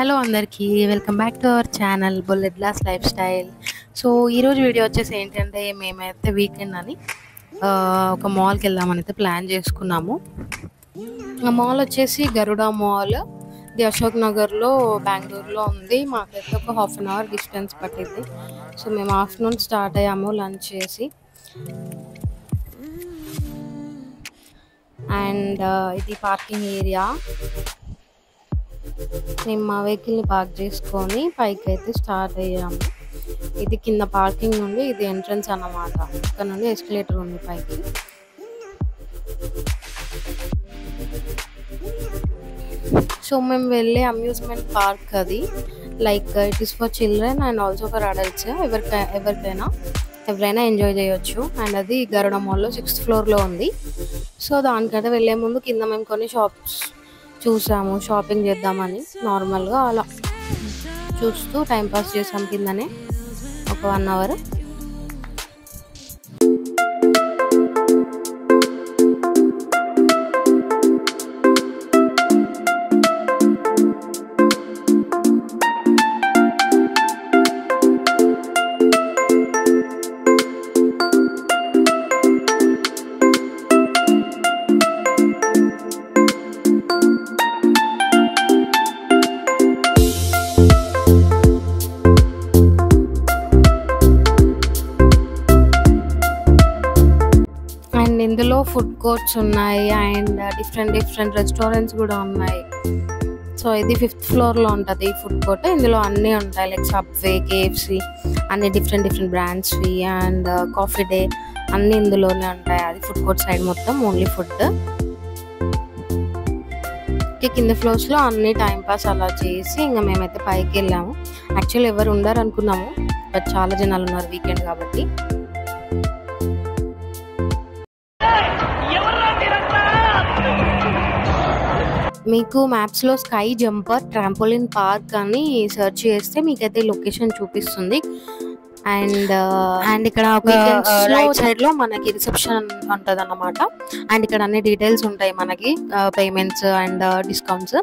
Hello అందరికీ welcome back to our channel bullet glass life style. So ఈరోజు video వచ్చేసి ఏంటంటే మేమైతే వీకెండ్ అని ఒక మాల్కి వెళ్దామని అయితే ప్లాన్ చేసుకున్నాము. ఆ మాల్ వచ్చేసి గరుడ మాల్, ఇది అశోక్ నగర్లో బెంగళూరులో ఉంది. మాకైతే ఒక హాఫ్ అన్ అవర్ డిస్టెన్స్ పట్టింది. సో మేము ఆఫ్టర్నూన్ స్టార్ట్ అయ్యాము లంచ్ చేసి. అండ్ ఇది పార్కింగ్ ఏరియా. మేము మా వెహికల్ని పార్క్ చేసుకొని పైకి అయితే స్టార్ట్ అయ్యాము. ఇది కింద పార్కింగ్ నుండి ఇది ఎంట్రన్స్ అన్నమాట. ఇక్కడ నుండి ఎస్కలేటర్ ఉంది పైకి. సో మేము వెళ్ళే అమ్యూజ్మెంట్ పార్క్ అది, like it is for children and also for adults. ఎవరైనా ఎంజాయ్ చేయొచ్చు. అండ్ అది గరుడ మాల్లో 6th ఫ్లోర్లో ఉంది. సో దానికైతే వెళ్ళే ముందు కింద మేము కొన్ని షాప్స్ చూసాము, షాపింగ్ చేద్దామని. నార్మల్గా అలా చూస్తూ టైంపాస్ చేసాం కిందనే ఒక 1 అవర్. అండ్ ఇందులో ఫుడ్ కోర్ట్స్ ఉన్నాయి అండ్ డిఫరెంట్ రెస్టారెంట్స్ కూడా ఉన్నాయి. సో ఇది 5th ఫ్లోర్లో ఉంటుంది ఈ ఫుడ్ కోర్ట్. ఇందులో అన్నీ ఉంటాయి, లైక్ సబ్వే, KFC, అన్ని డిఫరెంట్ బ్రాండ్స్వి అండ్ కాఫీ డే అన్నీ ఇందులోనే ఉంటాయి. అది ఫుడ్ కోర్ట్ సైడ్ మొత్తం ఓన్లీ ఫుడ్. కింద ఫ్లోర్స్లో అన్ని టైంపాస్ అలా చేసి ఇంకా మేమైతే పైకి వెళ్ళాము. యాక్చువల్లీ ఎవరు ఉండరు అనుకున్నాము, బట్ చాలా జనాలు ఉన్నారు వీకెండ్ కాబట్టి. మీకు మ్యాప్స్లో స్కై జంపర్ ట్రాంపోలిన్ పార్క్ అని సెర్చ్ చేస్తే మీకైతే లొకేషన్ చూపిస్తుంది. అండ్ ఇక్కడ రైట్ సైడ్ లో మనకి రిసెప్షన్ ఉంటుంది అన్నమాట. అండ్ ఇక్కడ అన్ని డీటెయిల్స్ ఉంటాయి మనకి, పేమెంట్స్ అండ్ డిస్కౌంట్స్.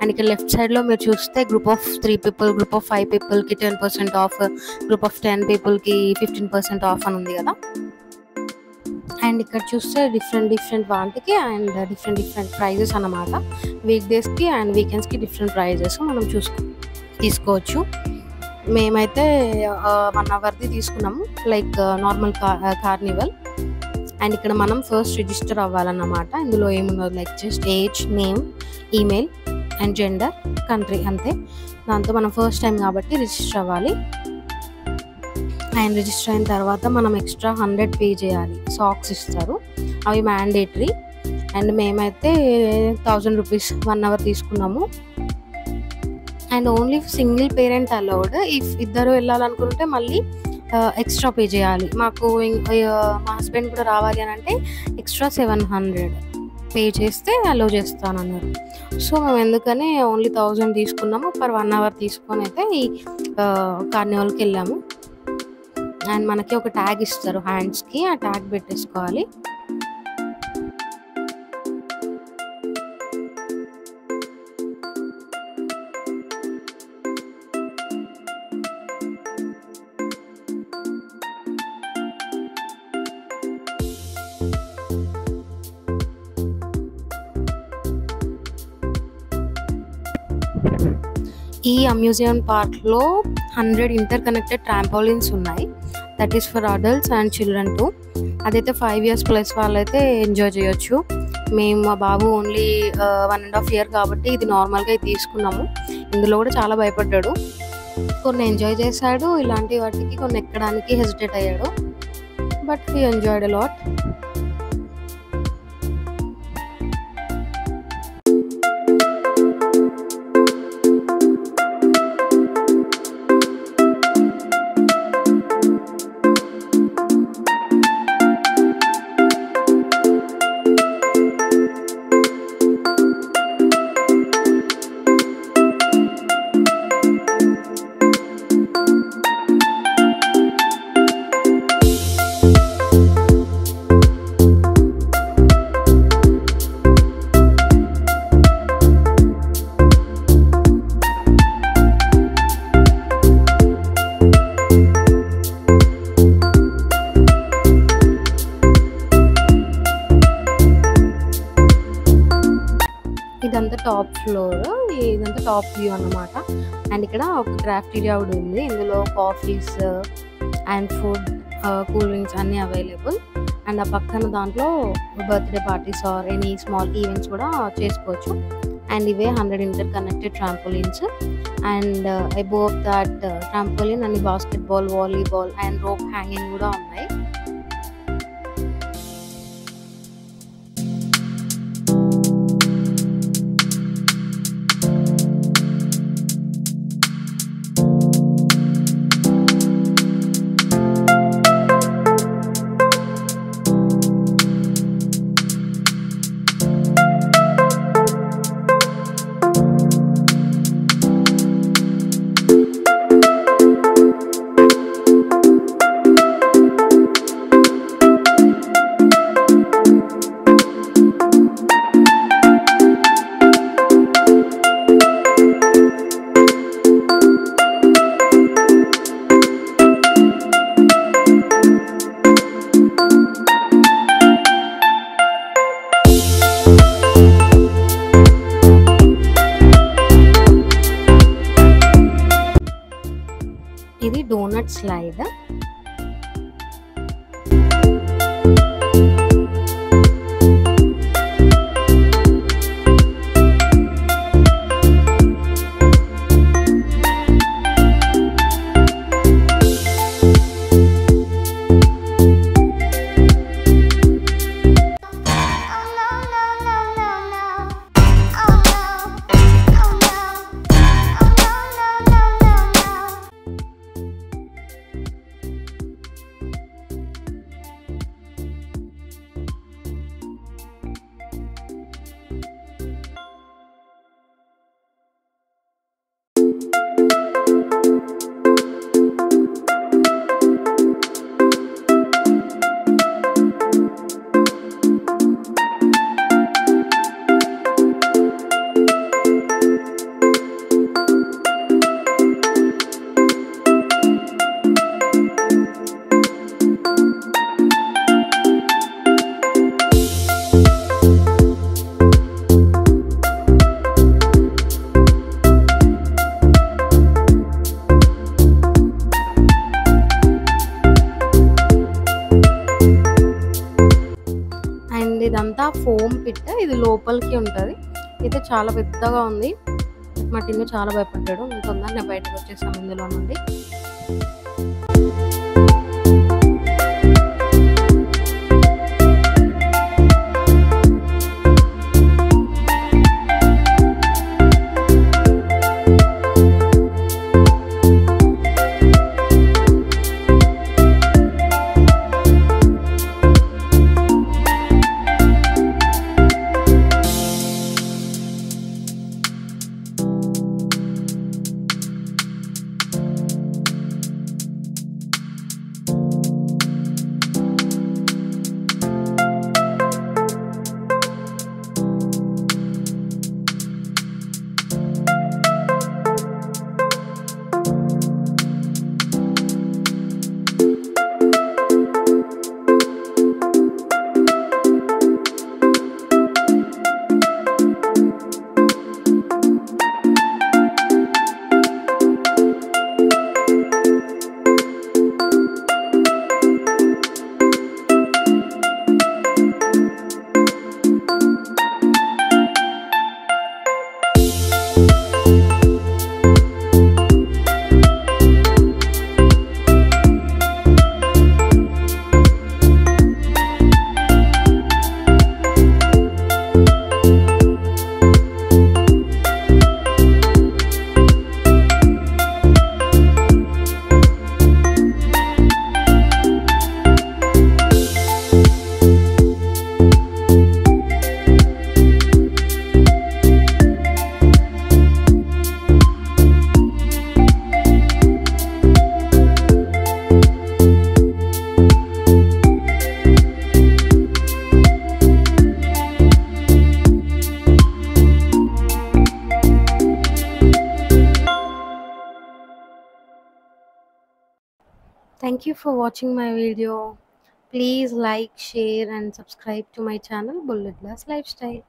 అండ్ ఇక్కడ లెఫ్ట్ సైడ్ లో మీరు చూస్తే group of 3 people, group of 5 people కి 10% ఆఫ్, గ్రూప్ ఆఫ్ 10 people కి 15% ఆఫ్ అని ఉంది కదా. అండ్ ఇక్కడ చూస్తే డిఫరెంట్ వాటికి అండ్ డిఫరెంట్ ప్రైజెస్ అన్నమాట. వీక్ డేస్కి అండ్ వీకెండ్స్కి డిఫరెంట్ ప్రైజెస్ మనం తీసుకోవచ్చు. మేమైతే 1 అవర్ది తీసుకున్నాము, లైక్ నార్మల్ కార్నివల్. అండ్ ఇక్కడ మనం ఫస్ట్ రిజిస్టర్ అవ్వాలన్నమాట. ఇందులో ఏమున్నది, like just age, name, email and gender, country, అంతే. దాంతో మనం ఫస్ట్ టైం కాబట్టి రిజిస్టర్ అవ్వాలి. అండ్ రిజిస్టర్ అయిన తర్వాత మనం ఎక్స్ట్రా 100 పే చేయాలి. సాక్స్ ఇస్తారు, అవి మ్యాండేటరీ. అండ్ మేమైతే 1000 రూపీస్ 1 అవర్ తీసుకున్నాము. And only single parent allowed. If ఇద్దరు వెళ్ళాలనుకుంటే మళ్ళీ ఎక్స్ట్రా పే చేయాలి. మాకు మా హస్బెండ్ కూడా రావాలి అని అంటే ఎక్స్ట్రా 700 పే చేస్తే అలౌ చేస్తానన్నారు. సో మేము ఎందుకని ఓన్లీ 1000 తీసుకున్నాము పర్ 1 అవర్ తీసుకొని అయితే ఈ కార్నివాల్కి వెళ్ళాము. అండ్ మనకి ఒక ట్యాగ్ ఇస్తారు హ్యాండ్స్కి, ఆ ట్యాగ్ పెట్టేసుకోవాలి. ఈ అమ్యూజ్మెంట్ పార్క్లో 100 ఇంటర్ కనెక్టెడ్ ట్రాంపోలిన్స్ ఉన్నాయి. That is for adults and children two. అదైతే 5 years ప్లస్ వాళ్ళైతే ఎంజాయ్ చేయొచ్చు. మేము మా బాబు ఓన్లీ 1.5 year కాబట్టి ఇది నార్మల్గా తీసుకున్నాము. ఇందులో కూడా చాలా భయపడ్డాడు, కొన్ని ఎంజాయ్ చేశాడు. ఇలాంటి వాటికి కొన్ని ఎక్కడానికి హెసిటేట్ అయ్యాడు, but he enjoyed a lot. Top floor. ఇదంతా టాప్ వ్యూ అన్నమాట. అండ్ ఇక్కడ ఒక క్రాఫ్ట్ ఏరియా కూడా ఉంది. ఇందులో coffees and food, cool drinks అన్నీ అవైలబుల్. అండ్ ఆ పక్కన దాంట్లో birthday parties or any small events కూడా చేసుకోవచ్చు. అండ్ ఇవే 100 interconnected trampolines. And above that trampoline అన్ని basketball, volleyball and rope hanging కూడా ఉన్నాయి. ఇది డోనట్ స్లైడ్. ఇదంతా ఫోమ్ పిట్. ఇది లోపలికి ఉంటుంది. ఇది చాలా పెద్దగా ఉంది. మా టిన్ను చాలా భయపడ్డాడు. తొందరగా బయటకు వచ్చేసాం ఇందులో నుండి. Thank you for watching my video. Please like, share and subscribe to my channel Bullet Glass Lifestyle.